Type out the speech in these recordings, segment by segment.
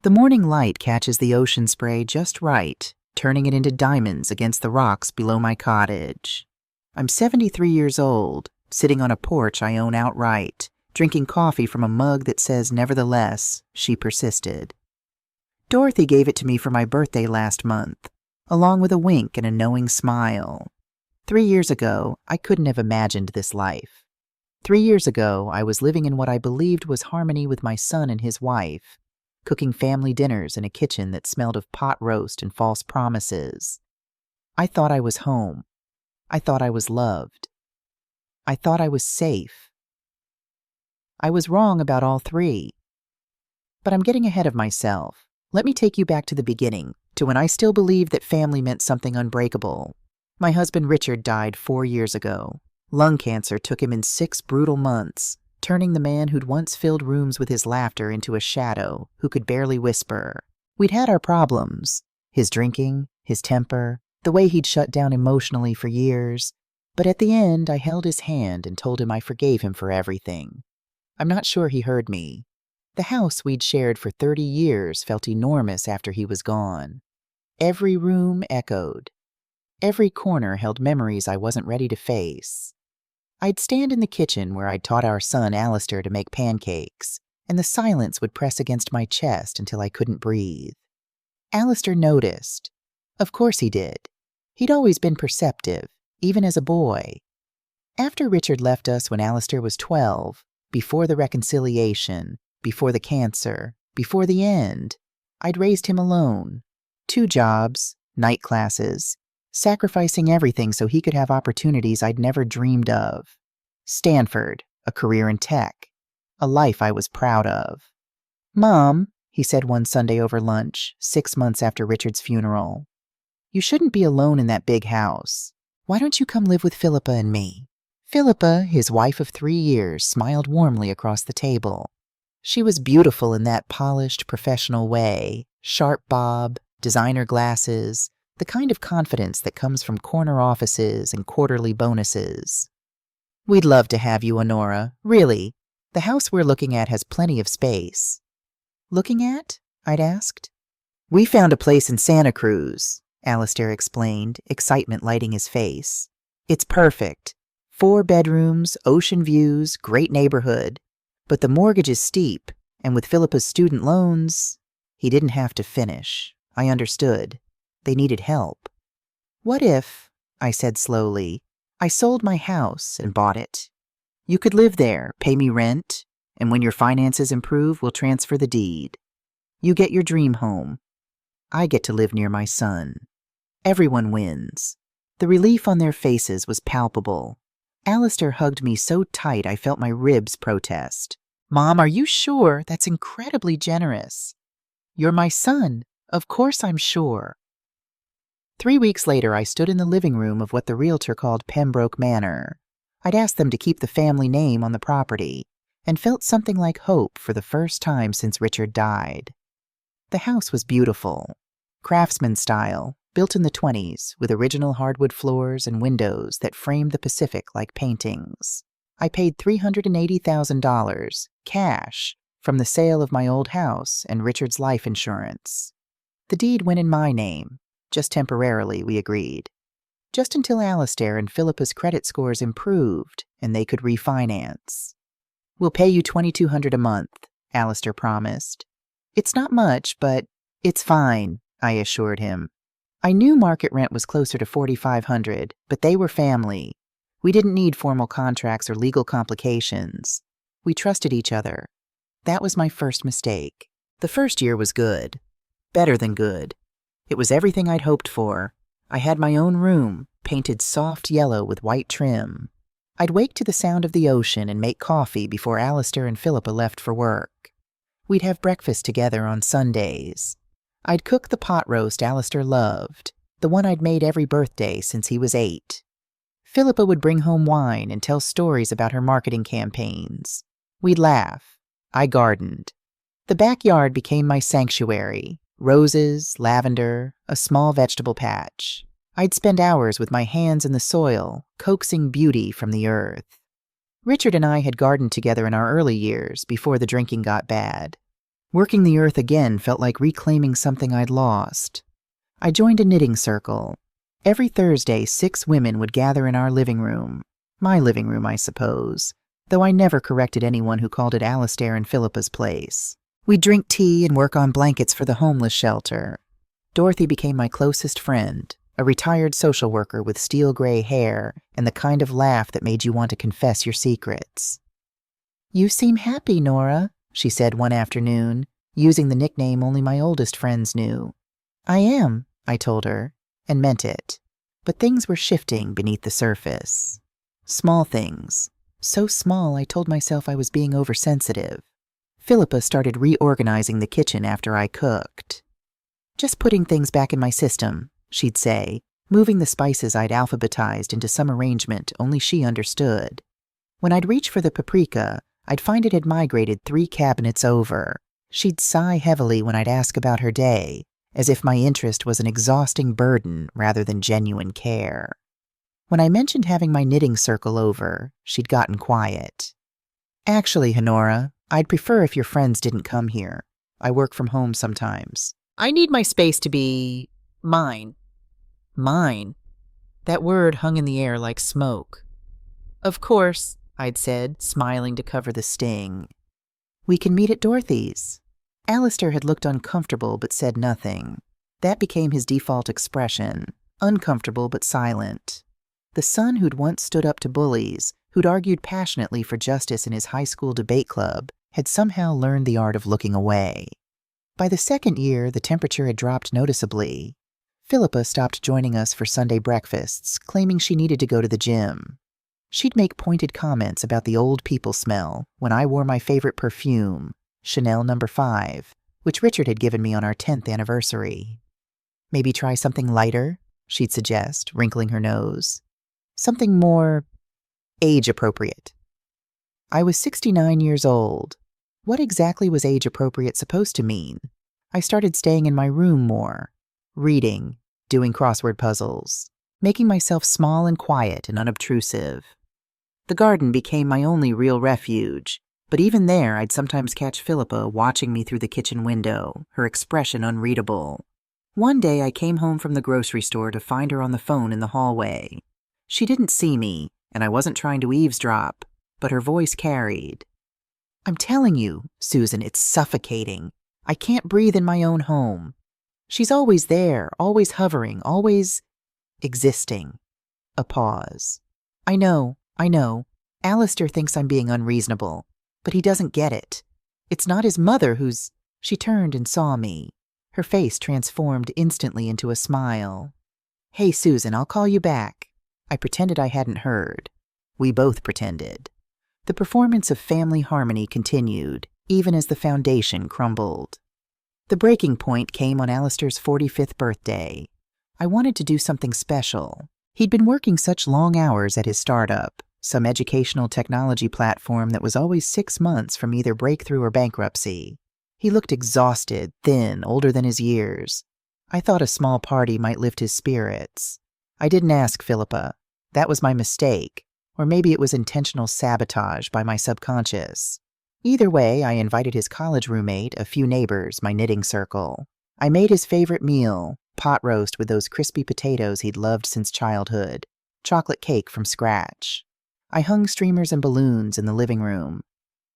The morning light catches the ocean spray just right, turning it into diamonds against the rocks below my cottage. I'm 73 years old, sitting on a porch I own outright, drinking coffee from a mug that says nevertheless, she persisted. Dorothy gave it to me for my birthday last month, along with a wink and a knowing smile. 3 years ago, I couldn't have imagined this life. 3 years ago, I was living in what I believed was harmony with my son and his wife, cooking family dinners in a kitchen that smelled of pot roast and false promises. I thought I was home. I thought I was loved. I thought I was safe. I was wrong about all three. But I'm getting ahead of myself. Let me take you back to the beginning, to when I still believed that family meant something unbreakable. My husband Richard died 4 years ago. Lung cancer took him in 6 brutal months, turning the man who'd once filled rooms with his laughter into a shadow who could barely whisper. We'd had our problems, his drinking, his temper, the way he'd shut down emotionally for years, but at the end I held his hand and told him I forgave him for everything. I'm not sure he heard me. The house we'd shared for 30 years felt enormous after he was gone. Every room echoed. Every corner held memories I wasn't ready to face. I'd stand in the kitchen where I'd taught our son Alistair to make pancakes, and the silence would press against my chest until I couldn't breathe. Alistair noticed. Of course he did. He'd always been perceptive, even as a boy. After Richard left us when Alistair was 12, before the reconciliation, before the cancer, before the end, I'd raised him alone. 2 jobs, night classes, sacrificing everything so he could have opportunities I'd never dreamed of. Stanford, a career in tech, a life I was proud of. "Mom," he said one Sunday over lunch, 6 months after Richard's funeral, "you shouldn't be alone in that big house. Why don't you come live with Philippa and me?" Philippa, his wife of 3 years, smiled warmly across the table. She was beautiful in that polished, professional way, sharp bob, designer glasses, the kind of confidence that comes from corner offices and quarterly bonuses. "We'd love to have you, Honora. Really. The house we're looking at has plenty of space." "Looking at?" I'd asked. "We found a place in Santa Cruz," Alistair explained, excitement lighting his face. "It's perfect. 4 bedrooms, ocean views, great neighborhood. But the mortgage is steep, and with Philippa's student loans..." He didn't have to finish. I understood. They needed help. "What if," I said slowly, "I sold my house and bought it? You could live there, pay me rent, and when your finances improve, we'll transfer the deed. You get your dream home. I get to live near my son. Everyone wins." The relief on their faces was palpable. Alistair hugged me so tight I felt my ribs protest. "Mom, are you sure? That's incredibly generous." "You're my son. Of course I'm sure." 3 weeks later, I stood in the living room of what the realtor called Pembroke Manor. I'd asked them to keep the family name on the property, and felt something like hope for the first time since Richard died. The house was beautiful. Craftsman style, built in the 20s, with original hardwood floors and windows that framed the Pacific like paintings. I paid $380,000, cash, from the sale of my old house and Richard's life insurance. The deed went in my name. Just temporarily, we agreed. Just until Alistair and Philippa's credit scores improved and they could refinance. "We'll pay you $2,200 a month," Alistair promised. "It's not much, but..." "It's fine," I assured him. I knew market rent was closer to $4,500, but they were family. We didn't need formal contracts or legal complications. We trusted each other. That was my first mistake. The first year was good. Better than good. It was everything I'd hoped for. I had my own room, painted soft yellow with white trim. I'd wake to the sound of the ocean and make coffee before Alistair and Philippa left for work. We'd have breakfast together on Sundays. I'd cook the pot roast Alistair loved, the one I'd made every birthday since he was 8. Philippa would bring home wine and tell stories about her marketing campaigns. We'd laugh. I gardened. The backyard became my sanctuary. Roses, lavender, a small vegetable patch. I'd spend hours with my hands in the soil, coaxing beauty from the earth. Richard and I had gardened together in our early years before the drinking got bad. Working the earth again felt like reclaiming something I'd lost. I joined a knitting circle. Every Thursday, 6 women would gather in our living room. My living room, I suppose, though I never corrected anyone who called it Alistair and Philippa's place. We'd drink tea and work on blankets for the homeless shelter. Dorothy became my closest friend, a retired social worker with steel gray hair and the kind of laugh that made you want to confess your secrets. "You seem happy, Nora," she said one afternoon, using the nickname only my oldest friends knew. "I am," I told her, and meant it. But things were shifting beneath the surface. Small things. So small I told myself I was being oversensitive. Philippa started reorganizing the kitchen after I cooked. "Just putting things back in my system," she'd say, moving the spices I'd alphabetized into some arrangement only she understood. When I'd reach for the paprika, I'd find it had migrated 3 cabinets over. She'd sigh heavily when I'd ask about her day, as if my interest was an exhausting burden rather than genuine care. When I mentioned having my knitting circle over, she'd gotten quiet. "Actually, Honora, I'd prefer if your friends didn't come here. I work from home sometimes. I need my space to be mine." Mine. That word hung in the air like smoke. "Of course," I'd said, smiling to cover the sting. "We can meet at Dorothy's." Alistair had looked uncomfortable but said nothing. That became his default expression, uncomfortable but silent. The son who'd once stood up to bullies, who'd argued passionately for justice in his high school debate club, had somehow learned the art of looking away. By the second year, the temperature had dropped noticeably. Philippa stopped joining us for Sunday breakfasts, claiming she needed to go to the gym. She'd make pointed comments about the old people smell when I wore my favorite perfume, Chanel No. 5, which Richard had given me on our 10th anniversary. "Maybe try something lighter," she'd suggest, wrinkling her nose. "Something more age-appropriate." I was 69 years old. What exactly was age-appropriate supposed to mean? I started staying in my room more, reading, doing crossword puzzles, making myself small and quiet and unobtrusive. The garden became my only real refuge, but even there I'd sometimes catch Philippa watching me through the kitchen window, her expression unreadable. One day I came home from the grocery store to find her on the phone in the hallway. She didn't see me, and I wasn't trying to eavesdrop, but her voice carried. "I'm telling you, Susan, it's suffocating. I can't breathe in my own home. She's always there, always hovering, always existing." A pause. I know. Alistair thinks I'm being unreasonable, but he doesn't get it. It's not his mother who's—" She turned and saw me. Her face transformed instantly into a smile. "Hey, Susan, I'll call you back." I pretended I hadn't heard. We both pretended. The performance of family harmony continued, even as the foundation crumbled. The breaking point came on Alistair's 45th birthday. I wanted to do something special. He'd been working such long hours at his startup, some educational technology platform that was always 6 months from either breakthrough or bankruptcy. He looked exhausted, thin, older than his years. I thought a small party might lift his spirits. I didn't ask Philippa. That was my mistake. Or maybe it was intentional sabotage by my subconscious. Either way, I invited his college roommate, a few neighbors, my knitting circle. I made his favorite meal, pot roast with those crispy potatoes he'd loved since childhood, chocolate cake from scratch. I hung streamers and balloons in the living room.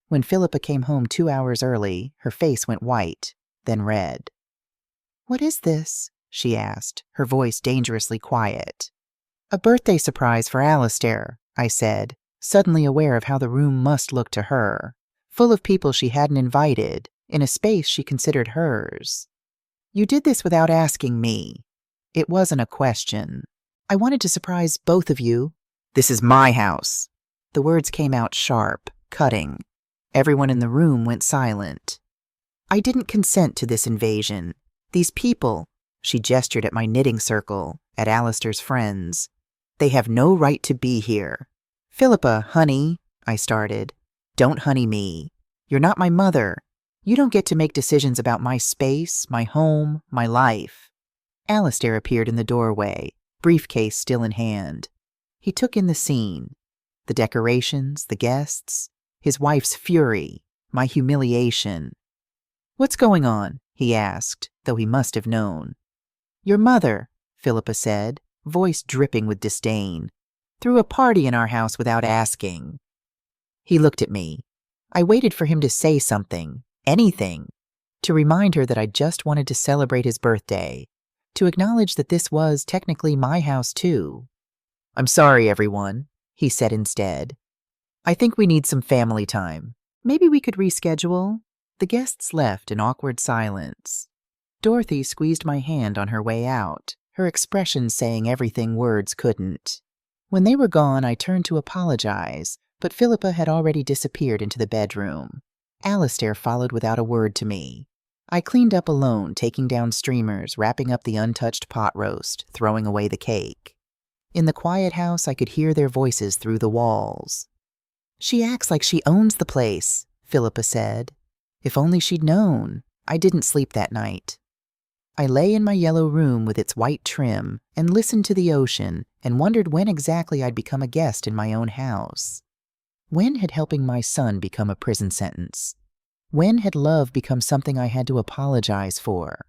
When Philippa came home 2 hours early, her face went white, then red. "What is this?" she asked, her voice dangerously quiet. "A birthday surprise for Alistair," I said, suddenly aware of how the room must look to her, full of people she hadn't invited, in a space she considered hers. "You did this without asking me." It wasn't a question. "I wanted to surprise both of you." "This is my house." The words came out sharp, cutting. Everyone in the room went silent. "I didn't consent to this invasion. These people," she gestured at my knitting circle, at Alistair's friends, "they have no right to be here." "Philippa, honey," I started. "Don't honey me. You're not my mother. You don't get to make decisions about my space, my home, my life." Alistair appeared in the doorway, briefcase still in hand. He took in the scene. The decorations, the guests, his wife's fury, my humiliation. "What's going on?" he asked, though he must have known. "Your mother," Philippa said, voice dripping with disdain, "threw a party in our house without asking." He looked at me. I waited for him to say something, anything, to remind her that I just wanted to celebrate his birthday, to acknowledge that this was technically my house too. "I'm sorry, everyone," he said instead. "I think we need some family time. Maybe we could reschedule?" The guests left in awkward silence. Dorothy squeezed my hand on her way out, her expression saying everything words couldn't. When they were gone, I turned to apologize, but Philippa had already disappeared into the bedroom. Alistair followed without a word to me. I cleaned up alone, taking down streamers, wrapping up the untouched pot roast, throwing away the cake. In the quiet house, I could hear their voices through the walls. "She acts like she owns the place," Philippa said. If only she'd known. I didn't sleep that night. I lay in my yellow room with its white trim and listened to the ocean and wondered when exactly I'd become a guest in my own house. When had helping my son become a prison sentence? When had love become something I had to apologize for?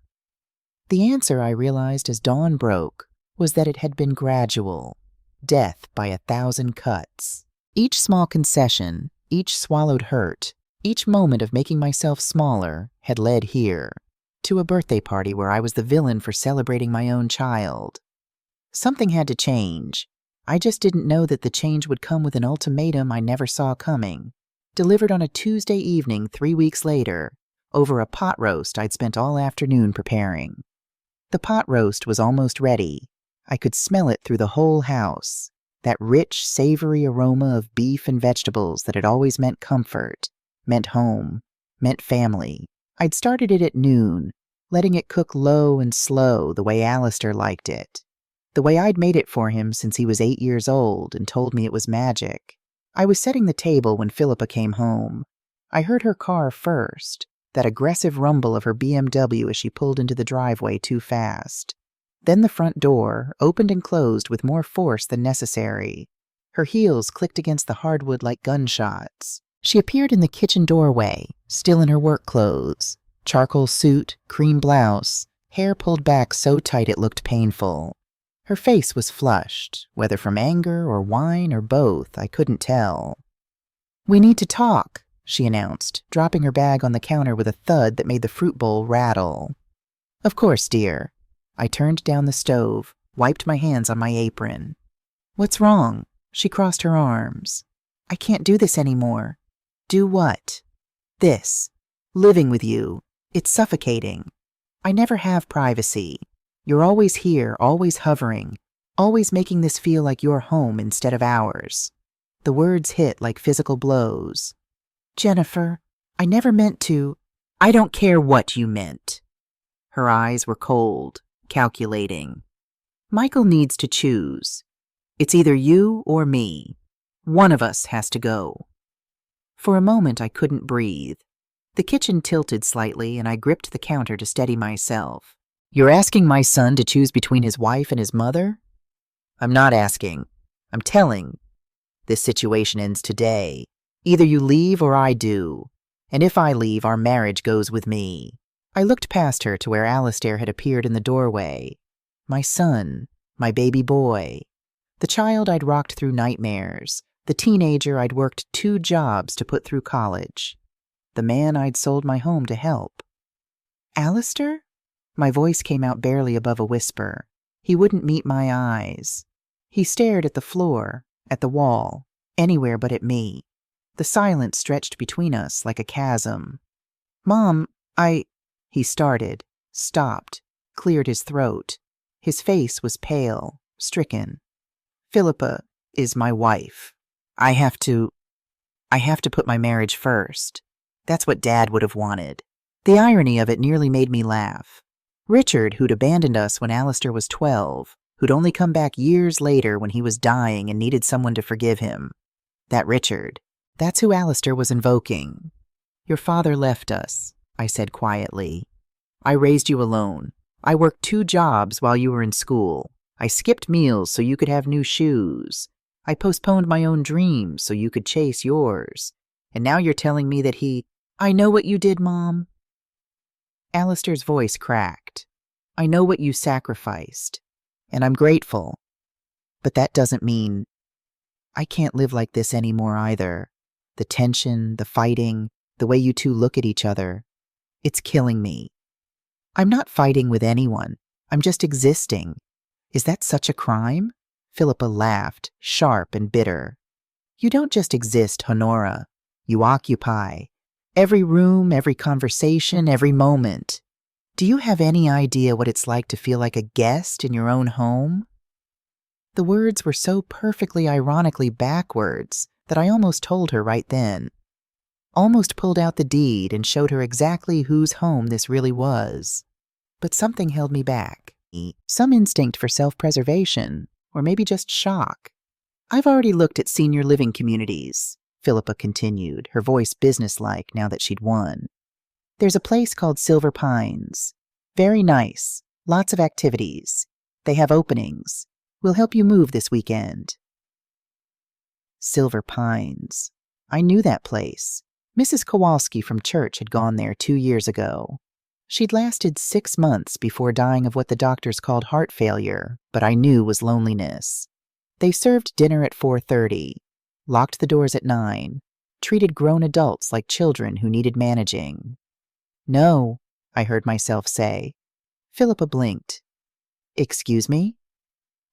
The answer, I realized as dawn broke, was that it had been gradual. Death by 1,000 cuts. Each small concession, each swallowed hurt, each moment of making myself smaller had led here, to a birthday party where I was the villain for celebrating my own child. Something had to change. I just didn't know that the change would come with an ultimatum I never saw coming, delivered on a Tuesday evening 3 weeks later, over a pot roast I'd spent all afternoon preparing. The pot roast was almost ready. I could smell it through the whole house, that rich, savory aroma of beef and vegetables that had always meant comfort, meant home, meant family. I'd started it at noon, letting it cook low and slow the way Alistair liked it, the way I'd made it for him since he was 8 years old and told me it was magic. I was setting the table when Philippa came home. I heard her car first, that aggressive rumble of her BMW as she pulled into the driveway too fast. Then the front door opened and closed with more force than necessary. Her heels clicked against the hardwood like gunshots. She appeared in the kitchen doorway, still in her work clothes, charcoal suit, cream blouse, hair pulled back so tight it looked painful. Her face was flushed, whether from anger or wine or both, I couldn't tell. "We need to talk," she announced, dropping her bag on the counter with a thud that made the fruit bowl rattle. "Of course, dear." I turned down the stove, wiped my hands on my apron. "What's wrong?" She crossed her arms. "I can't do this anymore." "Do what?" "This. Living with you. It's suffocating. I never have privacy. You're always here, always hovering, always making this feel like your home instead of ours." The words hit like physical blows. "Jennifer, I never meant to." "I don't care what you meant." Her eyes were cold, calculating. "Michael needs to choose. It's either you or me. One of us has to go." For a moment, I couldn't breathe. The kitchen tilted slightly, and I gripped the counter to steady myself. "You're asking my son to choose between his wife and his mother?" "I'm not asking. I'm telling. This situation ends today. Either you leave or I do. And if I leave, our marriage goes with me." I looked past her to where Alistair had appeared in the doorway. My son, my baby boy. The child I'd rocked through nightmares. The teenager I'd worked 2 jobs to put through college. The man I'd sold my home to help. "Alistair?" My voice came out barely above a whisper. He wouldn't meet my eyes. He stared at the floor, at the wall, anywhere but at me. The silence stretched between us like a chasm. "Mom, He started, stopped, cleared his throat. His face was pale, stricken. "Philippa is my wife. I have to put my marriage first. That's what Dad would have wanted." The irony of it nearly made me laugh. Richard, who'd abandoned us when Alistair was 12, who'd only come back years later when he was dying and needed someone to forgive him. That Richard. That's who Alistair was invoking. "Your father left us," I said quietly. "I raised you alone. I worked 2 jobs while you were in school. I skipped meals so you could have new shoes. I postponed my own dreams so you could chase yours. And now you're telling me that he—" "I know what you did, Mom." Alistair's voice cracked. I know what you sacrificed, and I'm grateful. But that doesn't mean I can't live like this anymore either. The tension, the fighting, the way you two look at each other. It's killing me. I'm not fighting with anyone. I'm just existing. Is that such a crime? Philippa laughed, sharp and bitter. You don't just exist, Honora. You occupy. Every room, every conversation, every moment. Do you have any idea what it's like to feel like a guest in your own home? The words were so perfectly ironically backwards that I almost told her right then. Almost pulled out the deed and showed her exactly whose home this really was. But something held me back. Some instinct for self-preservation, or maybe just shock. I've already looked at senior living communities, Philippa continued, her voice businesslike now that she'd won. There's a place called Silver Pines. Very nice. Lots of activities. They have openings. We'll help you move this weekend. Silver Pines. I knew that place. Mrs. Kowalski from church had gone there 2 years ago. She'd lasted 6 months before dying of what the doctors called heart failure, but I knew was loneliness. They served dinner at 4:30, locked the doors at 9, treated grown adults like children who needed managing. No, I heard myself say. Philippa blinked. Excuse me?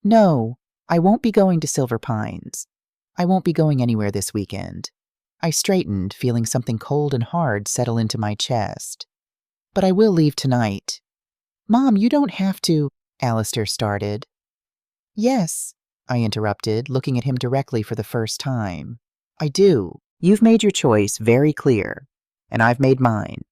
No, I won't be going to Silver Pines. I won't be going anywhere this weekend. I straightened, feeling something cold and hard settle into my chest. But I will leave tonight. Mom, you don't have to, Alistair started. Yes, I interrupted, looking at him directly for the first time. I do. You've made your choice very clear, and I've made mine.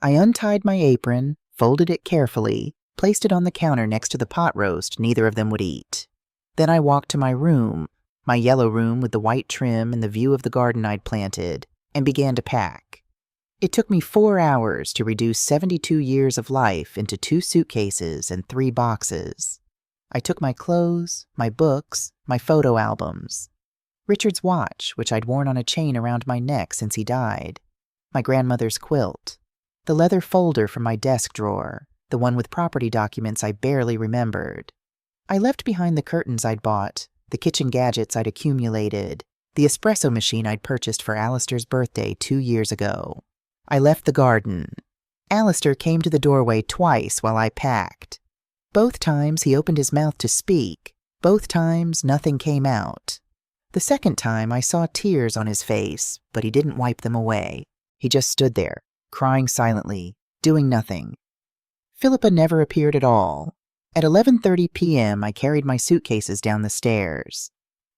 I untied my apron, folded it carefully, placed it on the counter next to the pot roast neither of them would eat. Then I walked to my room, my yellow room with the white trim and the view of the garden I'd planted, and began to pack. It took me 4 hours to reduce 72 years of life into 2 suitcases and 3 boxes. I took my clothes, my books, my photo albums, Richard's watch, which I'd worn on a chain around my neck since he died, my grandmother's quilt, the leather folder from my desk drawer, the one with property documents I barely remembered. I left behind the curtains I'd bought, the kitchen gadgets I'd accumulated, the espresso machine I'd purchased for Alistair's birthday 2 years ago. I left the garden. Alistair came to the doorway twice while I packed. Both times he opened his mouth to speak. Both times nothing came out. The second time I saw tears on his face, but he didn't wipe them away. He just stood there, crying silently, doing nothing. Philippa never appeared at all. At 11:30 p.m., I carried my suitcases down the stairs.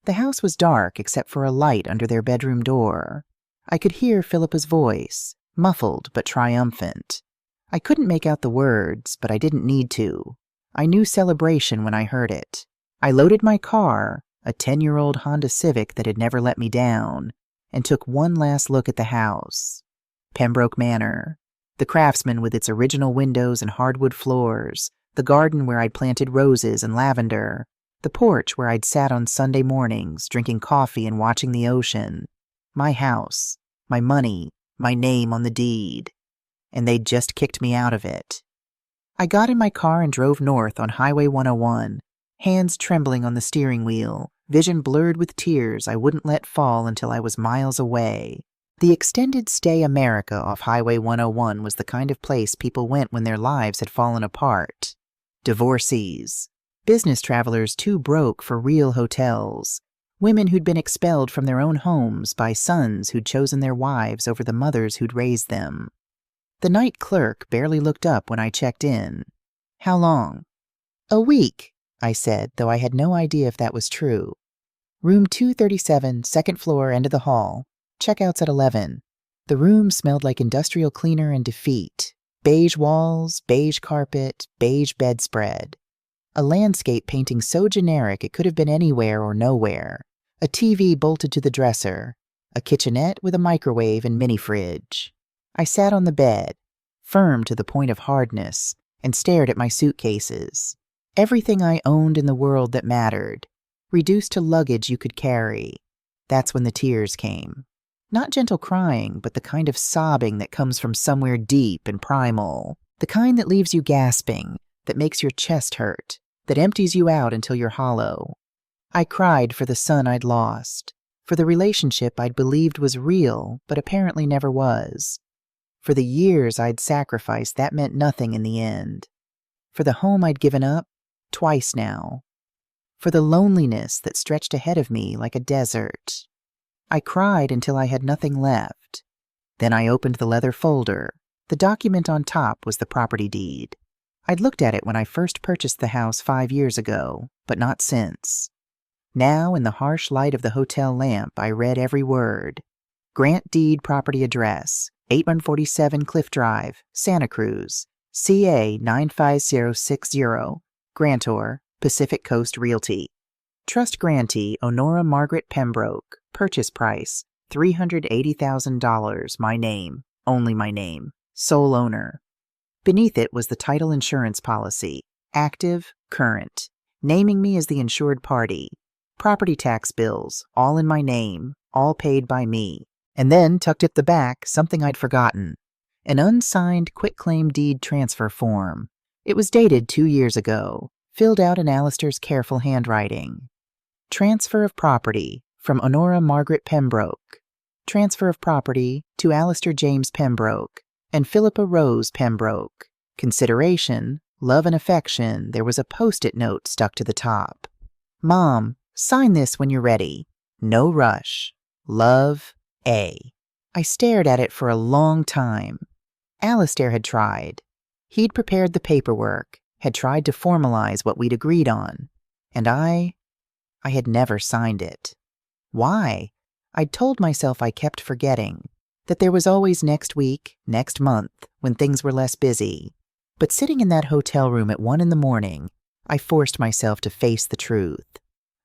The house was dark except for a light under their bedroom door. I could hear Philippa's voice, muffled but triumphant. I couldn't make out the words, but I didn't need to. I knew celebration when I heard it. I loaded my car, a 10-year-old Honda Civic that had never let me down, and took one last look at the house. Pembroke Manor, the Craftsman with its original windows and hardwood floors, the garden where I'd planted roses and lavender, the porch where I'd sat on Sunday mornings, drinking coffee and watching the ocean. My house, my money, my name on the deed. And they'd just kicked me out of it. I got in my car and drove north on Highway 101, hands trembling on the steering wheel, vision blurred with tears I wouldn't let fall until I was miles away. The extended stay America off Highway 101 was the kind of place people went when their lives had fallen apart. Divorcees, business travelers too broke for real hotels, women who'd been expelled from their own homes by sons who'd chosen their wives over the mothers who'd raised them. The night clerk barely looked up when I checked in. How long? A week, I said, though I had no idea if that was true. Room 237, second floor, end of the hall. Checkouts at 11. The room smelled like industrial cleaner and defeat. Beige walls, beige carpet, beige bedspread. A landscape painting so generic it could have been anywhere or nowhere. A TV bolted to the dresser. A kitchenette with a microwave and mini-fridge. I sat on the bed, firm to the point of hardness, and stared at my suitcases. Everything I owned in the world that mattered, reduced to luggage you could carry. That's when the tears came. Not gentle crying, but the kind of sobbing that comes from somewhere deep and primal. The kind that leaves you gasping, that makes your chest hurt, that empties you out until you're hollow. I cried for the son I'd lost, for the relationship I'd believed was real but apparently never was, for the years I'd sacrificed that meant nothing in the end, for the home I'd given up, twice now, for the loneliness that stretched ahead of me like a desert. I cried until I had nothing left. Then I opened the leather folder. The document on top was the property deed. I'd looked at it when I first purchased the house 5 years ago, but not since. Now, in the harsh light of the hotel lamp, I read every word. Grant deed property address, 8147 Cliff Drive, Santa Cruz, CA 95060, grantor, Pacific Coast Realty. Trust grantee Honora Margaret Pembroke, purchase price $380,000, my name, only my name, sole owner. Beneath it was the title insurance policy, active, current, naming me as the insured party. Property tax bills, all in my name, all paid by me. And then, tucked at the back, something I'd forgotten. An unsigned quitclaim deed transfer form. It was dated 2 years ago, filled out in Alistair's careful handwriting. Transfer of property from Honora Margaret Pembroke. Transfer of property to Alistair James Pembroke and Philippa Rose Pembroke. Consideration, love and affection. There was a post-it note stuck to the top. Mom, sign this when you're ready. No rush. Love, A. I stared at it for a long time. Alistair had tried. He'd prepared the paperwork, had tried to formalize what we'd agreed on, and I had never signed it. Why? I'd told myself I kept forgetting, that there was always next week, next month, when things were less busy. But sitting in that hotel room at 1 a.m, I forced myself to face the truth.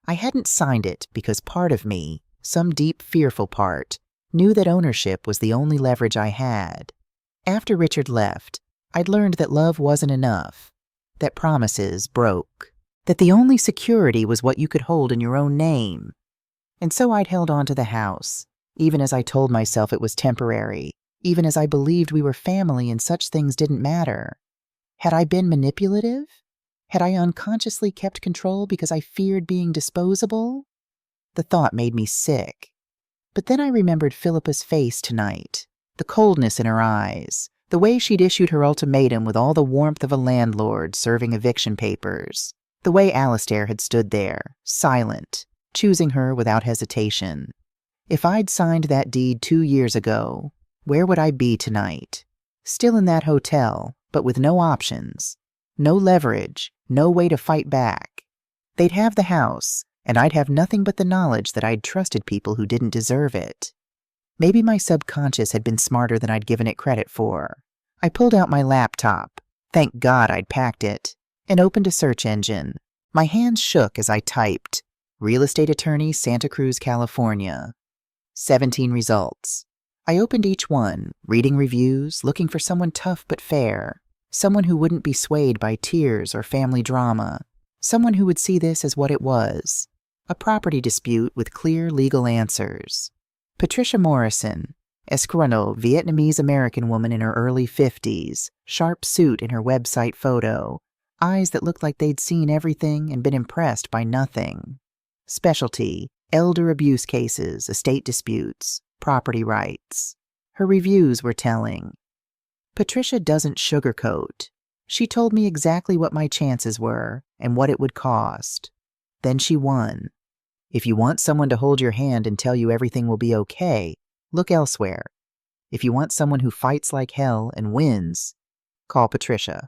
I hadn't signed it because part of me, some deep fearful part, knew that ownership was the only leverage I had. After Richard left, I'd learned that love wasn't enough, that promises broke, that the only security was what you could hold in your own name. And so I'd held on to the house, even as I told myself it was temporary, even as I believed we were family and such things didn't matter. Had I been manipulative? Had I unconsciously kept control because I feared being disposable? The thought made me sick. But then I remembered Philippa's face tonight, the coldness in her eyes, the way she'd issued her ultimatum with all the warmth of a landlord serving eviction papers, the way Alistair had stood there, silent, choosing her without hesitation. If I'd signed that deed 2 years ago, where would I be tonight? Still in that hotel, but with no options, no leverage, no way to fight back. They'd have the house, and I'd have nothing but the knowledge that I'd trusted people who didn't deserve it. Maybe my subconscious had been smarter than I'd given it credit for. I pulled out my laptop, thank God I'd packed it, and opened a search engine. My hands shook as I typed, Real estate attorney, Santa Cruz, California. 17 results. I opened each one, reading reviews, looking for someone tough but fair, someone who wouldn't be swayed by tears or family drama, someone who would see this as what it was, a property dispute with clear legal answers. Patricia Morrison, Esquerno, Vietnamese-American woman in her early 50s, sharp suit in her website photo, eyes that looked like they'd seen everything and been impressed by nothing. Specialty, elder abuse cases, estate disputes, property rights. Her reviews were telling. Patricia doesn't sugarcoat. She told me exactly what my chances were and what it would cost. Then she won. If you want someone to hold your hand and tell you everything will be okay, look elsewhere. If you want someone who fights like hell and wins, call Patricia.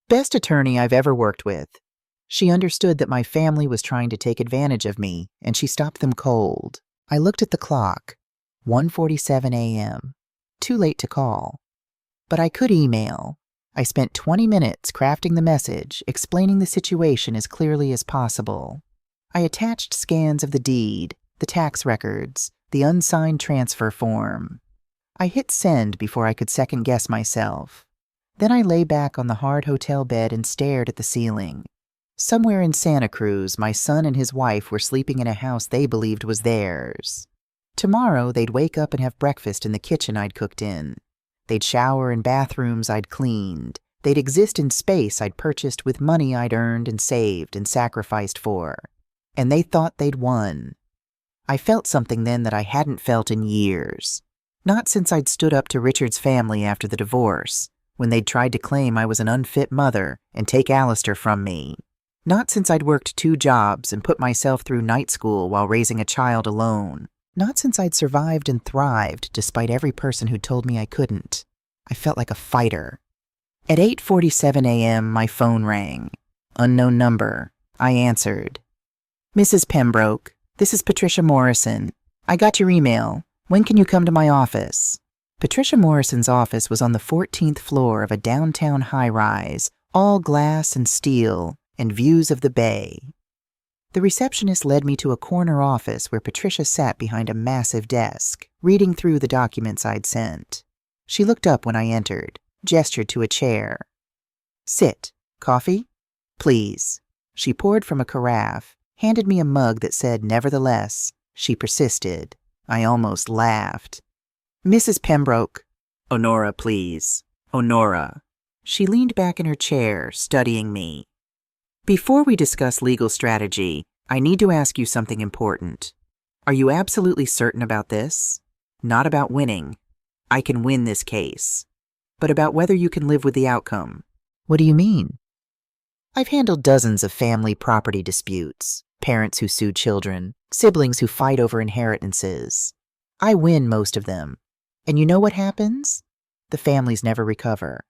Best attorney I've ever worked with. She understood that my family was trying to take advantage of me, and she stopped them cold. I looked at the clock. 1:47 a.m. Too late to call. But I could email. I spent 20 minutes crafting the message, explaining the situation as clearly as possible. I attached scans of the deed, the tax records, the unsigned transfer form. I hit send before I could second-guess myself. Then I lay back on the hard hotel bed and stared at the ceiling. Somewhere in Santa Cruz, my son and his wife were sleeping in a house they believed was theirs. Tomorrow, they'd wake up and have breakfast in the kitchen I'd cooked in. They'd shower in bathrooms I'd cleaned, They'd exist in space I'd purchased with money I'd earned and saved and sacrificed for. And they thought they'd won. I felt something then that I hadn't felt in years. Not since I'd stood up to Richard's family after the divorce, when they'd tried to claim I was an unfit mother and take Alistair from me. Not since I'd worked 2 jobs and put myself through night school while raising a child alone. Not since I'd survived and thrived despite every person who told me I couldn't. I felt like a fighter. At 8:47 a.m., my phone rang. Unknown number. I answered. "Mrs. Pembroke, this is Patricia Morrison. I got your email. When can you come to my office?" Patricia Morrison's office was on the 14th floor of a downtown high-rise, all glass and steel, and views of the bay. The receptionist led me to a corner office where Patricia sat behind a massive desk, reading through the documents I'd sent. She looked up when I entered, gestured to a chair. "Sit. Coffee?" "Please." She poured from a carafe, handed me a mug that said "Nevertheless." She persisted. I almost laughed. "Mrs. Pembroke." "Honora, please. Honora." She leaned back in her chair, studying me. "Before we discuss legal strategy, I need to ask you something important. Are you absolutely certain about this? Not about winning. I can win this case. But about whether you can live with the outcome." "What do you mean?" "I've handled dozens of family property disputes, parents who sue children, siblings who fight over inheritances. I win most of them. And you know what happens? The families never recover.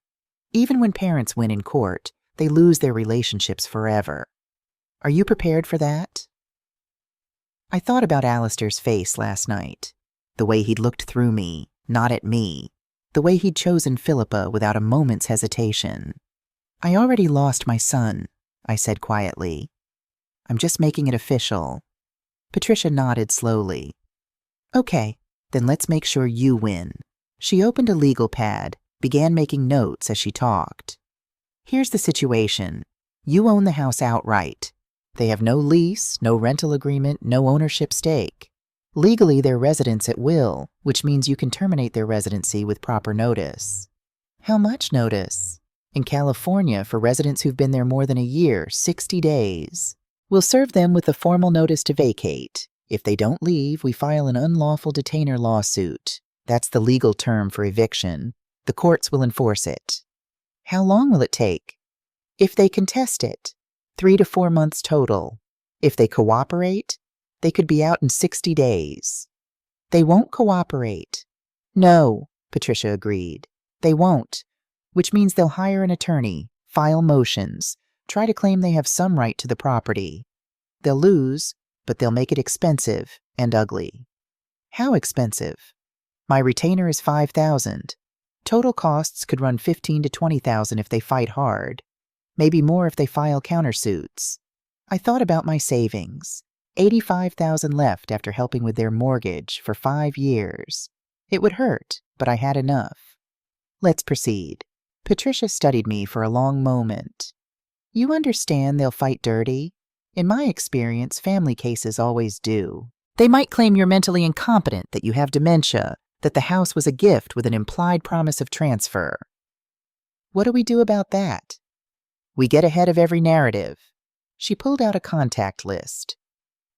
Even when parents win in court, they lose their relationships forever. Are you prepared for that?" I thought about Alistair's face last night, the way he'd looked through me, not at me, the way he'd chosen Philippa without a moment's hesitation. "I already lost my son," I said quietly. "I'm just making it official." Patricia nodded slowly. "Okay, then let's make sure you win." She opened a legal pad, began making notes as she talked. "Here's the situation. You own the house outright. They have no lease, no rental agreement, no ownership stake. Legally, they're residents at will, which means you can terminate their residency with proper notice." "How much notice?" "In California, for residents who've been there more than a year, 60 days. We'll serve them with a formal notice to vacate. If they don't leave, we file an unlawful detainer lawsuit. That's the legal term for eviction. The courts will enforce it." "How long will it take?" "If they contest it, 3 to 4 months total. If they cooperate, they could be out in 60 days. "They won't cooperate." "No," Patricia agreed. "They won't, which means they'll hire an attorney, file motions, try to claim they have some right to the property. They'll lose, but they'll make it expensive and ugly." "How expensive?" "My retainer is $5,000. Total costs could run $15,000 to $20,000 if they fight hard. Maybe more if they file countersuits." I thought about my savings. $85,000 left after helping with their mortgage for 5 years. It would hurt, but I had enough. "Let's proceed." Patricia studied me for a long moment. "You understand they'll fight dirty? In my experience, family cases always do. They might claim you're mentally incompetent, that you have dementia, that the house was a gift with an implied promise of transfer. What do we do about that?" "We get ahead of every narrative." She pulled out a contact list.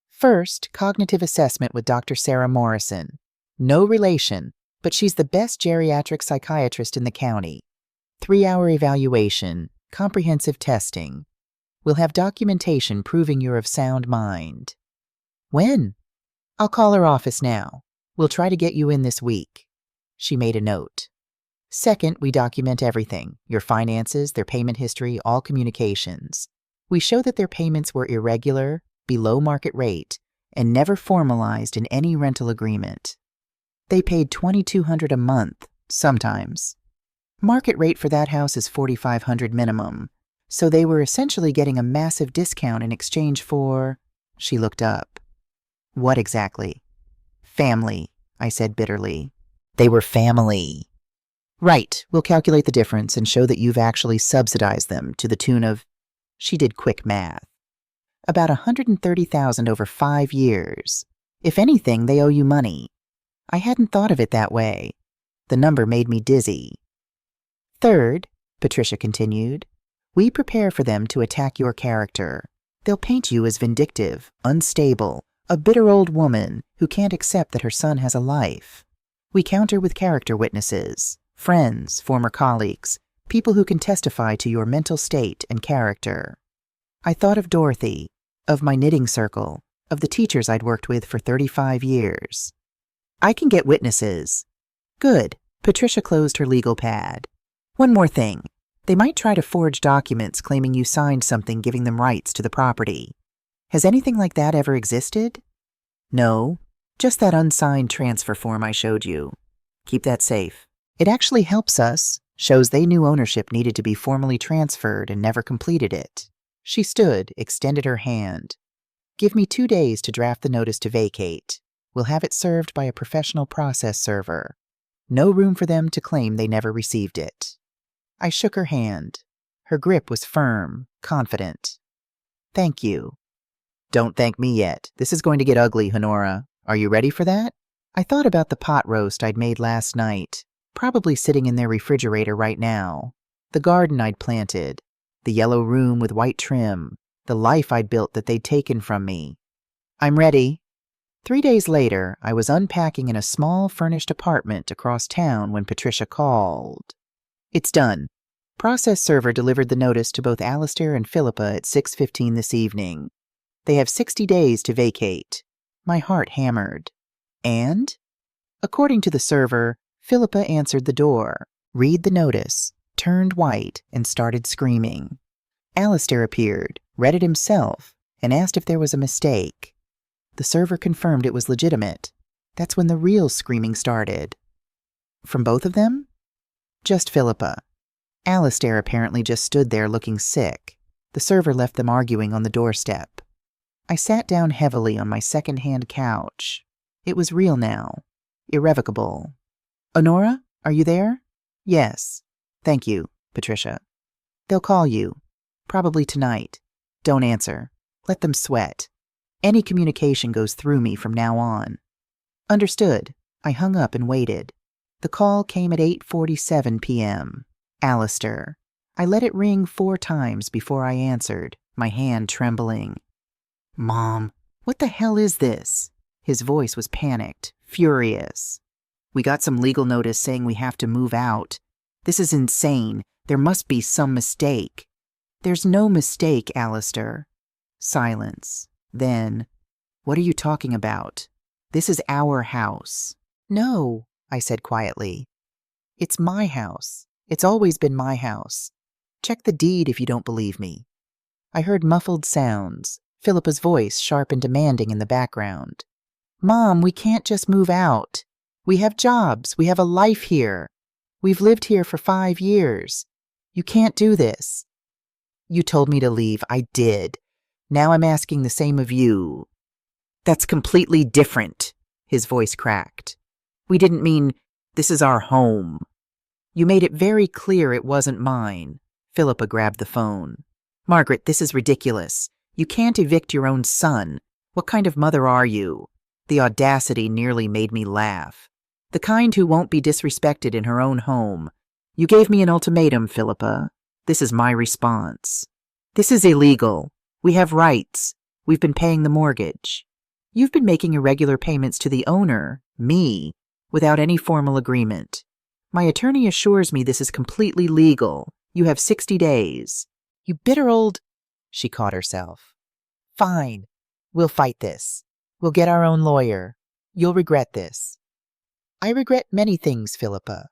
"First, cognitive assessment with Dr. Sarah Morrison. No relation, but she's the best geriatric psychiatrist in the county. 3-hour evaluation, comprehensive testing. We'll have documentation proving you're of sound mind." "When?" "I'll call her office now. We'll try to get you in this week." She made a note. "Second, we document everything, your finances, their payment history, all communications. We show that their payments were irregular, below market rate, and never formalized in any rental agreement. They paid $2,200 a month, sometimes. Market rate for that house is $4,500 minimum, so they were essentially getting a massive discount in exchange for—" She looked up. "What exactly?" "Family," I said bitterly. "They were family." "Right, we'll calculate the difference and show that you've actually subsidized them to the tune of—" She did quick math. "About $130,000 over 5 years. If anything, they owe you money." I hadn't thought of it that way. The number made me dizzy. "Third, Patricia continued. We prepare for them to attack your character. They'll paint you as vindictive, unstable, a bitter old woman who can't accept that her son has a life. We counter with character witnesses, friends, former colleagues, people who can testify to your mental state and character. I thought of Dorothy, of my knitting circle, of the teachers I'd worked with for 35 years. I can get witnesses. Good. Patricia closed her legal pad. One more thing. They might try to forge documents claiming you signed something giving them rights to the property. Has anything like that ever existed? No, just that unsigned transfer form I showed you. Keep that safe. It actually helps us, shows they knew ownership needed to be formally transferred and never completed it. She stood, extended her hand. Give me 2 days to draft the notice to vacate. We'll have it served by a professional process server. No room for them to claim they never received it. I shook her hand. Her grip was firm, confident. Thank you. Don't thank me yet. This is going to get ugly, Honora. Are you ready for that? I thought about the pot roast I'd made last night, probably sitting in their refrigerator right now. The garden I'd planted, the yellow room with white trim, the life I'd built that they'd taken from me. I'm ready. 3 days later, I was unpacking in a small furnished apartment across town when Patricia called. It's done. Process server delivered the notice to both Alistair and Philippa at 6:15 this evening. They have 60 days to vacate. My heart hammered. And? According to the server, Philippa answered the door, read the notice, turned white, and started screaming. Alistair appeared, read it himself, and asked if there was a mistake. The server confirmed it was legitimate. That's when the real screaming started. From both of them? Just Philippa. Alistair apparently just stood there looking sick. The server left them arguing on the doorstep. I sat down heavily on my second-hand couch. It was real now. Irrevocable. Honora, are you there? Yes. Thank you, Patricia. They'll call you. Probably tonight. Don't answer. Let them sweat. Any communication goes through me from now on. Understood. I hung up and waited. The call came at 8:47 p.m. Alistair. I let it ring 4 times before I answered, my hand trembling. Mom, what the hell is this? His voice was panicked, furious. We got some legal notice saying we have to move out. This is insane. There must be some mistake. There's no mistake, Alistair. Silence. Then, what are you talking about? This is our house. No, I said quietly. It's my house. It's always been my house. Check the deed if you don't believe me. I heard muffled sounds, Philippa's voice sharp and demanding in the background. Mom, we can't just move out. We have jobs. We have a life here. We've lived here for 5 years. You can't do this. You told me to leave. I did. Now I'm asking the same of you. That's completely different, his voice cracked. We didn't mean this is our home. You made it very clear it wasn't mine. Philippa grabbed the phone. Margaret, this is ridiculous. You can't evict your own son. What kind of mother are you? The audacity nearly made me laugh. The kind who won't be disrespected in her own home. You gave me an ultimatum, Philippa. This is my response. This is illegal. We have rights. We've been paying the mortgage. You've been making irregular payments to the owner, me, without any formal agreement. My attorney assures me this is completely legal. You have 60 days. You bitter old... She caught herself. Fine. We'll fight this. We'll get our own lawyer. You'll regret this. I regret many things, Philippa.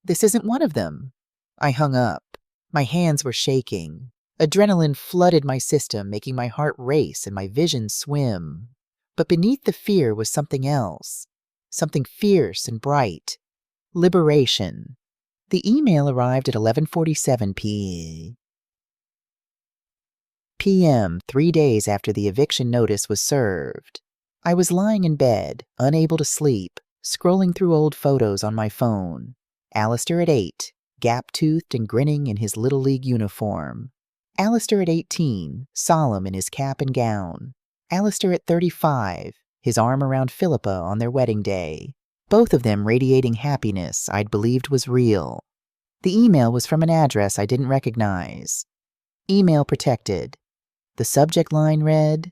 This isn't one of them. I hung up. My hands were shaking. Adrenaline flooded my system, making my heart race and my vision swim. But beneath the fear was something else. Something fierce and bright. Liberation. The email arrived at 11:47 p.m., 3 days after the eviction notice was served. I was lying in bed, unable to sleep, scrolling through old photos on my phone. Alistair at 8, gap-toothed and grinning in his Little League uniform. Alistair at 18, solemn in his cap and gown. Alistair at 35, his arm around Philippa on their wedding day. Both of them radiating happiness I'd believed was real. The email was from an address I didn't recognize. Email protected. The subject line read,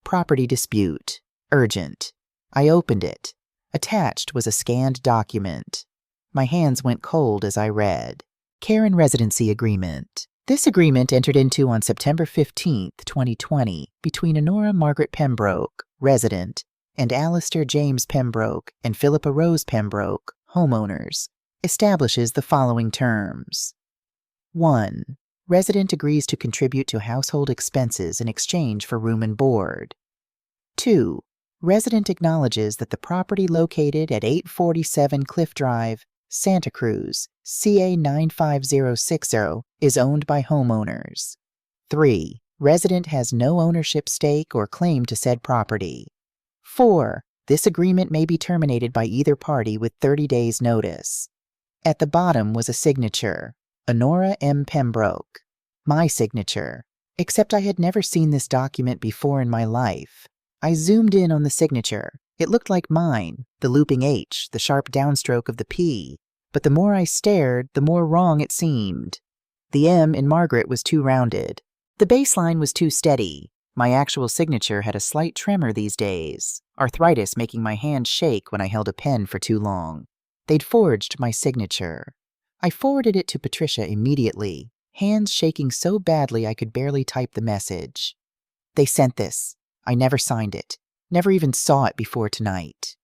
Property dispute. Urgent. I opened it. Attached was a scanned document. My hands went cold as I read. Care and Residency Agreement. This agreement entered into on September 15, 2020, between Honora Margaret Pembroke, resident, and Alistair James Pembroke and Philippa Rose Pembroke, homeowners, establishes the following terms. 1. Resident agrees to contribute to household expenses in exchange for room and board. 2. Resident acknowledges that the property located at 847 Cliff Drive, Santa Cruz, CA 95060, is owned by homeowners. 3. Resident has no ownership stake or claim to said property. 4. This agreement may be terminated by either party with 30 days' notice. At the bottom was a signature, Honora M. Pembroke. My signature, except I had never seen this document before in my life. I zoomed in on the signature. It looked like mine, the looping H, the sharp downstroke of the P, but the more I stared, the more wrong it seemed. The M in Margaret was too rounded. The baseline was too steady. My actual signature had a slight tremor these days, arthritis making my hand shake when I held a pen for too long. They'd forged my signature. I forwarded it to Patricia immediately, hands shaking so badly I could barely type the message. They sent this. I never signed it. Never even saw it before tonight.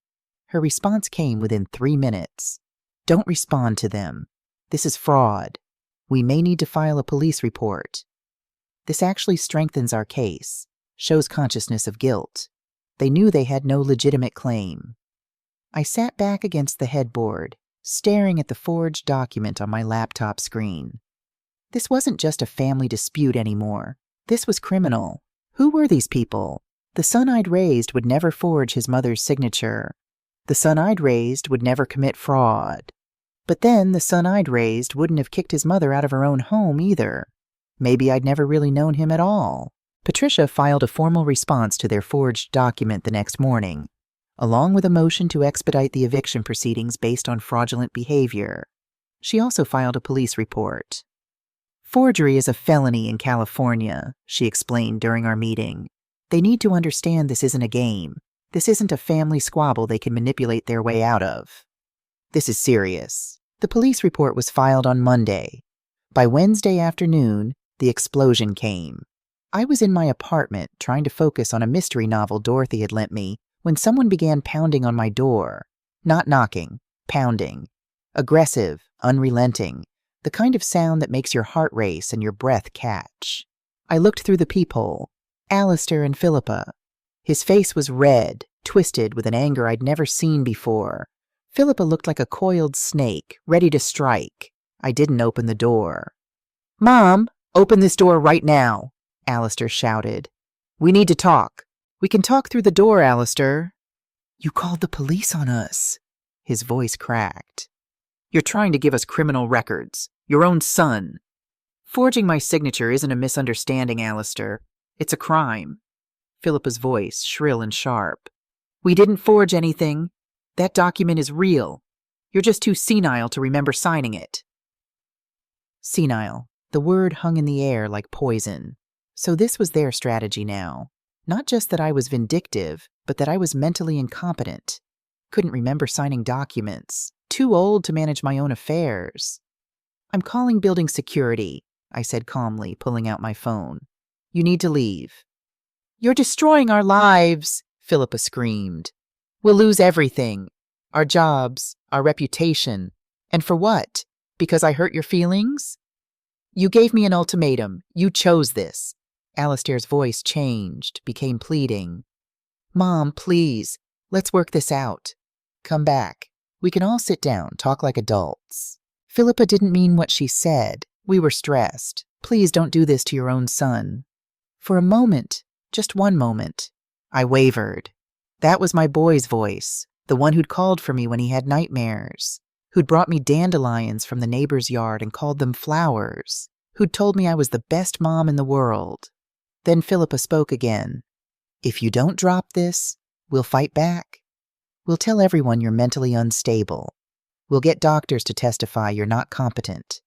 Her response came within 3 minutes. Don't respond to them. This is fraud. We may need to file a police report. This actually strengthens our case, shows consciousness of guilt. They knew they had no legitimate claim. I sat back against the headboard, staring at the forged document on my laptop screen. This wasn't just a family dispute anymore. This was criminal. Who were these people? The son I'd raised would never forge his mother's signature. The son I'd raised would never commit fraud. But then the son I'd raised wouldn't have kicked his mother out of her own home either. Maybe I'd never really known him at all. Patricia filed a formal response to their forged document the next morning, along with a motion to expedite the eviction proceedings based on fraudulent behavior. She also filed a police report. Forgery is a felony in California, she explained during our meeting. They need to understand this isn't a game. This isn't a family squabble they can manipulate their way out of. This is serious. The police report was filed on Monday. By Wednesday afternoon, the explosion came. I was in my apartment trying to focus on a mystery novel Dorothy had lent me when someone began pounding on my door. Not knocking, pounding. Aggressive, unrelenting. The kind of sound that makes your heart race and your breath catch. I looked through the peephole. Alistair and Philippa. His face was red, twisted with an anger I'd never seen before. Philippa looked like a coiled snake, ready to strike. I didn't open the door. "Mom, open this door right now," Alistair shouted. "We need to talk. We can talk through the door, Alistair." "You called the police on us." His voice cracked. "You're trying to give us criminal records. Your own son. Forging my signature isn't a misunderstanding, Alistair. It's a crime." Philippa's voice, shrill and sharp. "We didn't forge anything. That document is real. You're just too senile to remember signing it." Senile. The word hung in the air like poison. So this was their strategy now. Not just that I was vindictive, but that I was mentally incompetent. Couldn't remember signing documents. Too old to manage my own affairs. "I'm calling building security," I said calmly, pulling out my phone. "You need to leave." "You're destroying our lives," Philippa screamed. "We'll lose everything. Our jobs, our reputation. And for what? Because I hurt your feelings? You gave me an ultimatum. You chose this." Alistair's voice changed, became pleading. "Mom, please, let's work this out. Come back. We can all sit down, talk like adults." Philippa didn't mean what she said. We were stressed. "Please don't do this to your own son." For a moment, just one moment, I wavered. That was my boy's voice, the one who'd called for me when he had nightmares, who'd brought me dandelions from the neighbor's yard and called them flowers, who'd told me I was the best mom in the world. Then Philippa spoke again. "If you don't drop this, we'll fight back. We'll tell everyone you're mentally unstable. We'll get doctors to testify you're not competent.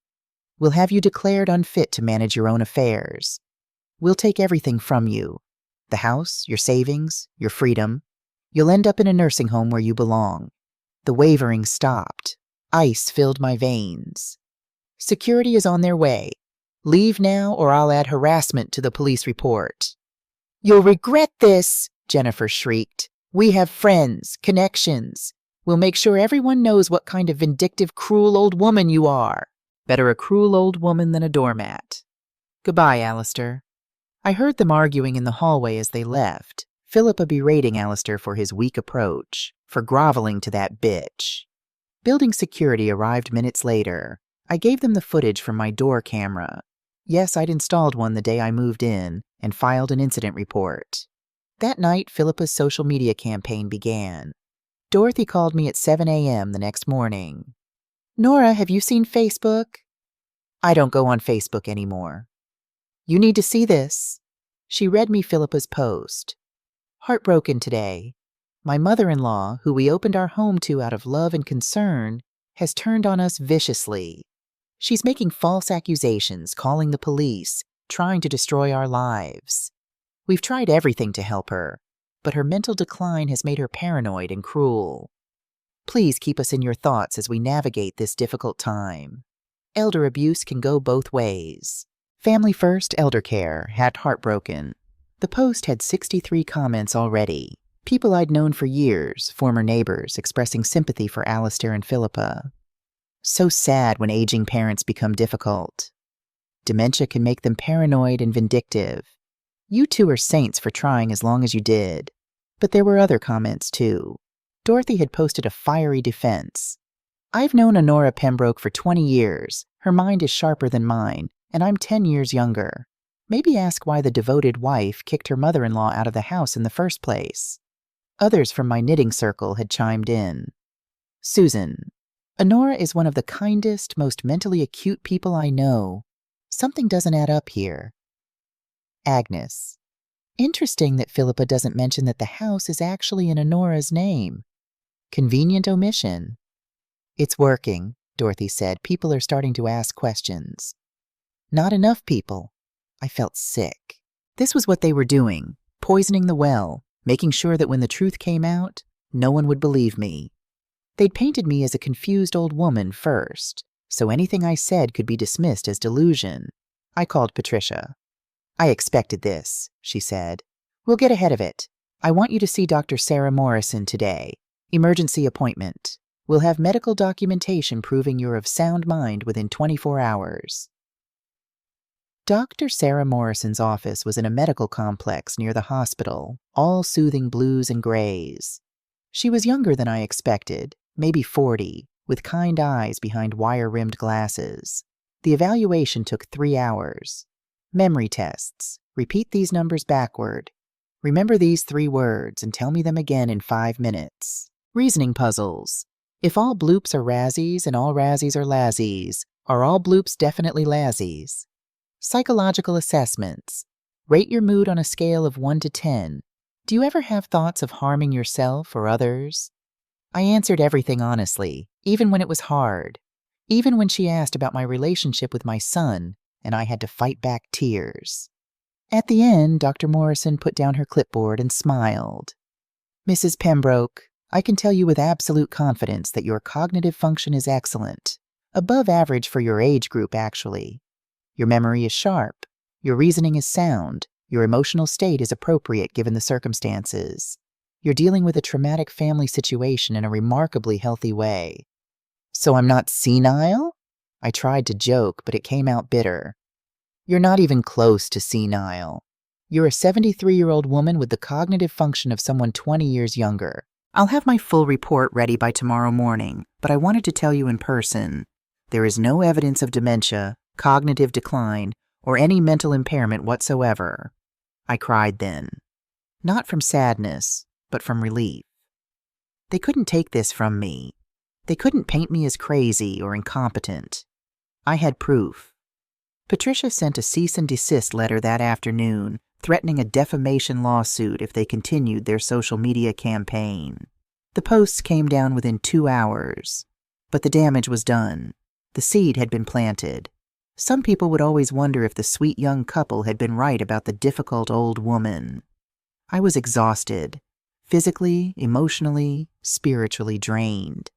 We'll have you declared unfit to manage your own affairs. We'll take everything from you. The house, your savings, your freedom. You'll end up in a nursing home where you belong. The wavering stopped. Ice filled my veins. Security is on their way. Leave now or I'll add harassment to the police report. You'll regret this, Jennifer shrieked. We have friends, connections. We'll make sure everyone knows what kind of vindictive, cruel old woman you are. Better a cruel old woman than a doormat. Goodbye, Alistair. I heard them arguing in the hallway as they left, Philippa berating Alistair for his weak approach, for groveling to that bitch. Building security arrived minutes later. I gave them the footage from my door camera. Yes, I'd installed one the day I moved in and filed an incident report. That night, Philippa's social media campaign began. Dorothy called me at 7 a.m. the next morning. Nora, have you seen Facebook? I don't go on Facebook anymore. You need to see this. She read me Philippa's post. Heartbroken today. My mother-in-law, who we opened our home to out of love and concern, has turned on us viciously. She's making false accusations, calling the police, trying to destroy our lives. We've tried everything to help her, but her mental decline has made her paranoid and cruel. Please keep us in your thoughts as we navigate this difficult time. Elder abuse can go both ways. Family First Elder Care had heartbroken. The post had 63 comments already. People I'd known for years, former neighbors, expressing sympathy for Alistair and Philippa. So sad when aging parents become difficult. Dementia can make them paranoid and vindictive. You two are saints for trying as long as you did. But there were other comments, too. Dorothy had posted a fiery defense. I've known Honora Pembroke for 20 years. Her mind is sharper than mine, and I'm 10 years younger. Maybe ask why the devoted wife kicked her mother-in-law out of the house in the first place. Others from my knitting circle had chimed in. Susan, Honora is one of the kindest, most mentally acute people I know. Something doesn't add up here. Agnes, interesting that Philippa doesn't mention that the house is actually in Honora's name. Convenient omission. It's working, Dorothy said. People are starting to ask questions. Not enough people. I felt sick. This was what they were doing, poisoning the well, making sure that when the truth came out, no one would believe me. They'd painted me as a confused old woman first, so anything I said could be dismissed as delusion. I called Patricia. I expected this, she said. We'll get ahead of it. I want you to see Dr. Sarah Morrison today. Emergency appointment. We'll have medical documentation proving you're of sound mind within 24 hours. Dr. Sarah Morrison's office was in a medical complex near the hospital, all soothing blues and grays. She was younger than I expected, maybe 40, with kind eyes behind wire-rimmed glasses. The evaluation took 3 hours. Memory tests. Repeat these numbers backward. Remember these 3 words and tell me them again in 5 minutes. Reasoning puzzles. If all bloops are Razzies and all Razzies are Lazzies, are all bloops definitely Lazzies? Psychological assessments. Rate your mood on a scale of 1 to 10. Do you ever have thoughts of harming yourself or others? I answered everything honestly, even when it was hard. Even when she asked about my relationship with my son, and I had to fight back tears. At the end, Dr. Morrison put down her clipboard and smiled. Mrs. Pembroke, I can tell you with absolute confidence that your cognitive function is excellent. Above average for your age group, actually. Your memory is sharp. Your reasoning is sound. Your emotional state is appropriate given the circumstances. You're dealing with a traumatic family situation in a remarkably healthy way. So I'm not senile? I tried to joke, but it came out bitter. You're not even close to senile. You're a 73-year-old woman with the cognitive function of someone 20 years younger. I'll have my full report ready by tomorrow morning, but I wanted to tell you in person. There is no evidence of dementia, cognitive decline, or any mental impairment whatsoever. I cried then. Not from sadness, but from relief. They couldn't take this from me. They couldn't paint me as crazy or incompetent. I had proof. Patricia sent a cease and desist letter that afternoon, threatening a defamation lawsuit if they continued their social media campaign. The posts came down within 2 hours. But the damage was done. The seed had been planted. Some people would always wonder if the sweet young couple had been right about the difficult old woman. I was exhausted, physically, emotionally, spiritually drained.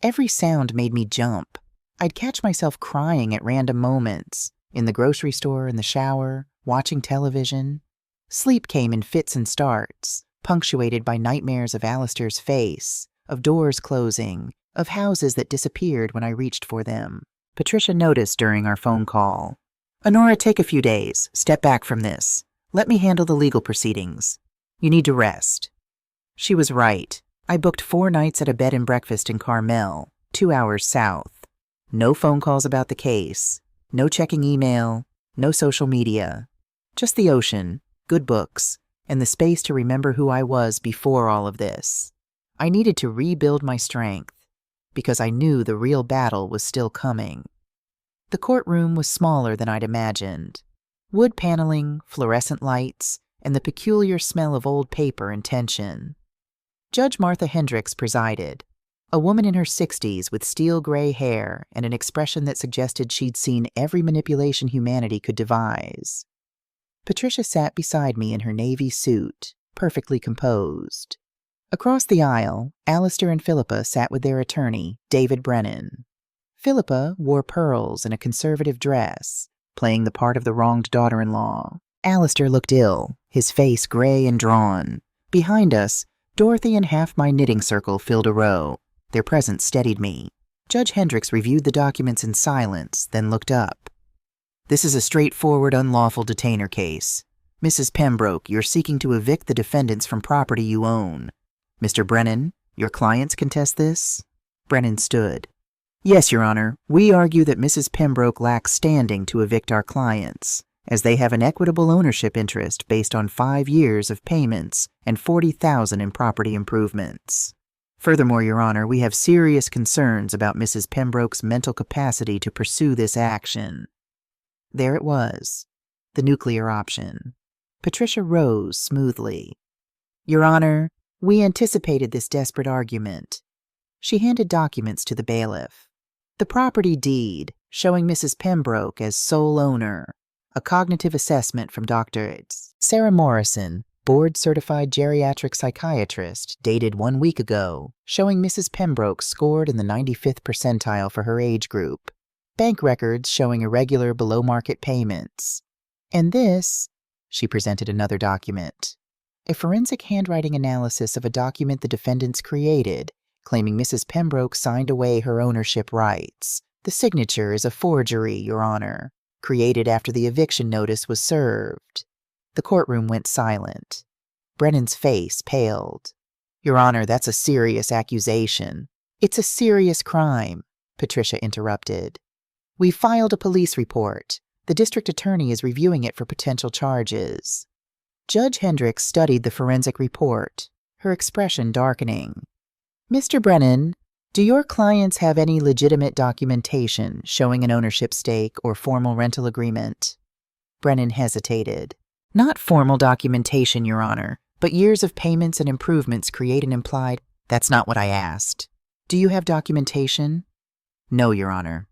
Every sound made me jump. I'd catch myself crying at random moments, in the grocery store, in the shower, watching television. Sleep came in fits and starts, punctuated by nightmares of Alistair's face, of doors closing, of houses that disappeared when I reached for them. Patricia noticed during our phone call. "Honora, take a few days. Step back from this. Let me handle the legal proceedings. You need to rest." She was right. I booked 4 nights at a bed and breakfast in Carmel, 2 hours south. No phone calls about the case. No checking email. No social media. Just the ocean, good books, and the space to remember who I was before all of this. I needed to rebuild my strength, because I knew the real battle was still coming. The courtroom was smaller than I'd imagined. Wood paneling, fluorescent lights, and the peculiar smell of old paper and tension. Judge Martha Hendricks presided, a woman in her 60s with steel gray hair and an expression that suggested she'd seen every manipulation humanity could devise. Patricia sat beside me in her navy suit, perfectly composed. Across the aisle, Alistair and Philippa sat with their attorney, David Brennan. Philippa wore pearls and a conservative dress, playing the part of the wronged daughter-in-law. Alistair looked ill, his face gray and drawn. Behind us, Dorothy and half my knitting circle filled a row. Their presence steadied me. Judge Hendricks reviewed the documents in silence, then looked up. "This is a straightforward unlawful detainer case. Mrs. Pembroke, you're seeking to evict the defendants from property you own. Mr. Brennan, your clients contest this?" Brennan stood. "Yes, Your Honor. We argue that Mrs. Pembroke lacks standing to evict our clients, as they have an equitable ownership interest based on 5 years of payments and $40,000 in property improvements. Furthermore, Your Honor, we have serious concerns about Mrs. Pembroke's mental capacity to pursue this action." There it was, the nuclear option. Patricia rose smoothly. "Your Honor, we anticipated this desperate argument." She handed documents to the bailiff. The property deed, showing Mrs. Pembroke as sole owner. A cognitive assessment from Dr. Sarah Morrison, board-certified geriatric psychiatrist, dated 1 week ago, showing Mrs. Pembroke scored in the 95th percentile for her age group. Bank records showing irregular below-market payments. And this, she presented another document. A forensic handwriting analysis of a document the defendants created, claiming Mrs. Pembroke signed away her ownership rights. The signature is a forgery, Your Honor, created after the eviction notice was served. The courtroom went silent. Brennan's face paled. "Your Honor, that's a serious accusation." "It's a serious crime," Patricia interrupted. "We filed a police report. The district attorney is reviewing it for potential charges." Judge Hendricks studied the forensic report, her expression darkening. "Mr. Brennan, do your clients have any legitimate documentation showing an ownership stake or formal rental agreement?" Brennan hesitated. "Not formal documentation, Your Honor, but years of payments and improvements create an implied—" "That's not what I asked. Do you have documentation?" "No, Your Honor."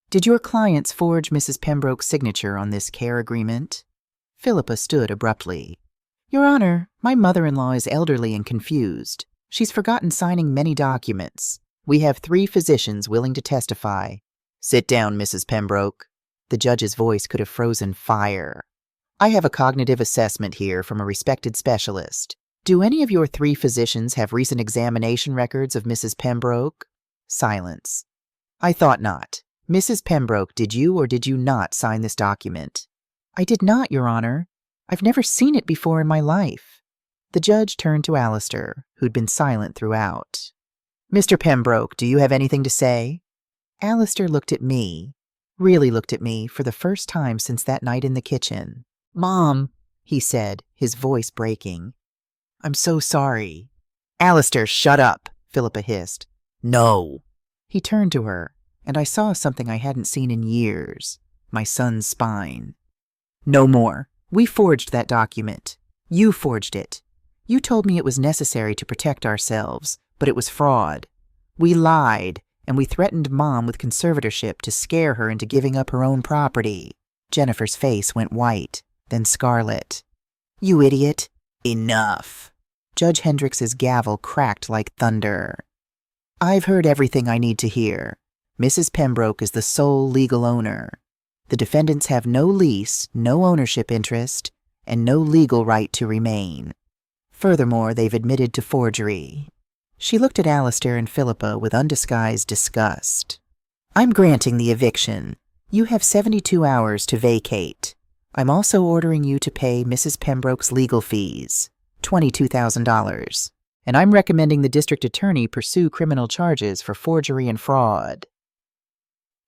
"Did your clients forge Mrs. Pembroke's signature on this care agreement?" Philippa stood abruptly. "Your Honor, my mother-in-law is elderly and confused. She's forgotten signing many documents. We have 3 physicians willing to testify." "Sit down, Mrs. Pembroke." The judge's voice could have frozen fire. "I have a cognitive assessment here from a respected specialist. Do any of your 3 physicians have recent examination records of Mrs. Pembroke?" Silence. "I thought not. Mrs. Pembroke, did you or did you not sign this document?" "I did not, Your Honor. I've never seen it before in my life." The judge turned to Alistair, who'd been silent throughout. "Mr. Pembroke, do you have anything to say?" Alistair looked at me, really looked at me for the first time since that night in the kitchen. "Mom," he said, his voice breaking. "I'm so sorry." "Alistair, shut up," Philippa hissed. "No." He turned to her, and I saw something I hadn't seen in years, my son's spine. "No more. We forged that document. You forged it. You told me it was necessary to protect ourselves, but it was fraud. We lied, and we threatened Mom with conservatorship to scare her into giving up her own property. Jennifer's face went white, then scarlet. You idiot. Enough. Judge Hendrix's gavel cracked like thunder. I've heard everything I need to hear. Mrs. Pembroke is the sole legal owner. The defendants have no lease, no ownership interest, and no legal right to remain. Furthermore, they've admitted to forgery. She looked at Alistair and Philippa with undisguised disgust. I'm granting the eviction. You have 72 hours to vacate. I'm also ordering you to pay Mrs. Pembroke's legal fees, $22,000. And I'm recommending the district attorney pursue criminal charges for forgery and fraud.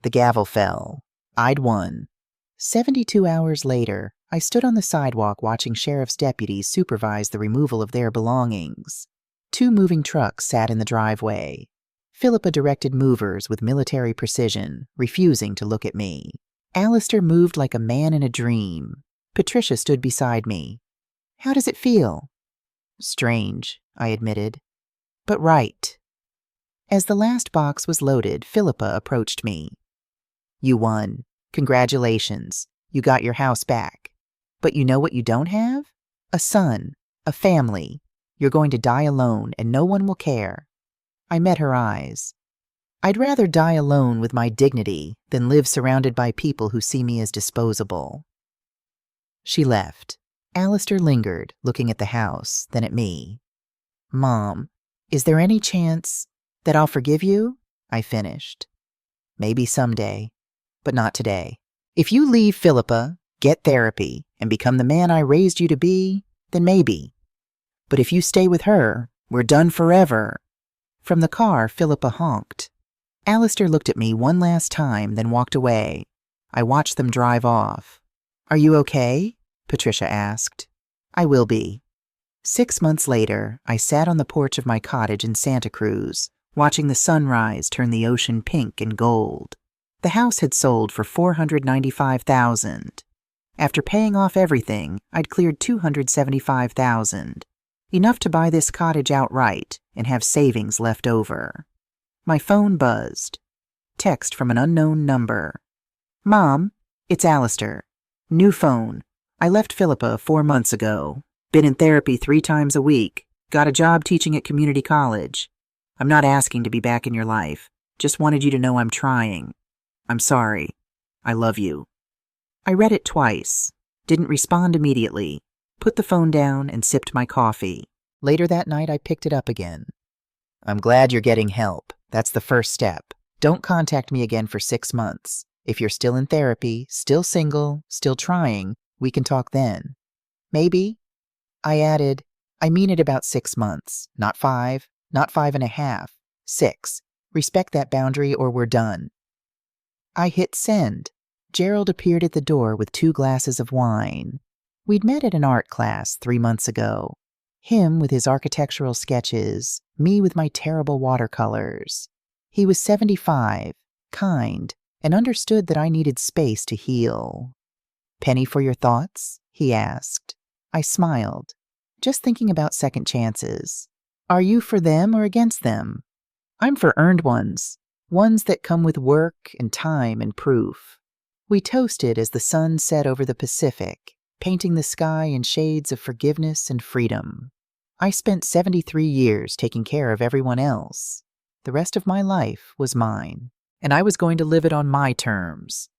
The gavel fell. I'd won. 72 hours later, I stood on the sidewalk watching sheriff's deputies supervise the removal of their belongings. 2 moving trucks sat in the driveway. Philippa directed movers with military precision, refusing to look at me. Alistair moved like a man in a dream. Patricia stood beside me. How does it feel? Strange, I admitted. But right. As the last box was loaded, Philippa approached me. You won. Congratulations. You got your house back. But you know what you don't have? A son, a family. You're going to die alone, and no one will care. I met her eyes. I'd rather die alone with my dignity than live surrounded by people who see me as disposable. She left. Alistair lingered, looking at the house, then at me. Mom, is there any chance that I'll forgive you? I finished. Maybe someday, but not today. If you leave Philippa, get therapy, and become the man I raised you to be, then maybe. But if you stay with her, we're done forever. From the car, Philippa honked. Alistair looked at me one last time, then walked away. I watched them drive off. Are you okay? Patricia asked. I will be. 6 months later, I sat on the porch of my cottage in Santa Cruz, watching the sunrise turn the ocean pink and gold. The house had sold for $495,000. After paying off everything, I'd cleared $275,000, enough to buy this cottage outright and have savings left over. My phone buzzed. Text from an unknown number. Mom, it's Alistair. New phone. I left Philippa 4 months ago. Been in therapy 3 times a week. Got a job teaching at community college. I'm not asking to be back in your life. Just wanted you to know I'm trying. I'm sorry. I love you. I read it twice. Didn't respond immediately. Put the phone down and sipped my coffee. Later that night, I picked it up again. I'm glad you're getting help. That's the first step. Don't contact me again for 6 months. If you're still in therapy, still single, still trying, we can talk then. Maybe. I added, I mean it about 6 months. Not 5, not 5.5. 6. Respect that boundary or we're done. I hit send. Gerald appeared at the door with 2 glasses of wine. We'd met at an art class 3 months ago. Him with his architectural sketches, me with my terrible watercolors. He was 75, kind, and understood that I needed space to heal. Penny for your thoughts? He asked. I smiled. Just thinking about second chances. Are you for them or against them? I'm for earned ones that come with work and time and proof. We toasted as the sun set over the Pacific, painting the sky in shades of forgiveness and freedom. I spent 73 years taking care of everyone else. The rest of my life was mine, and I was going to live it on my terms,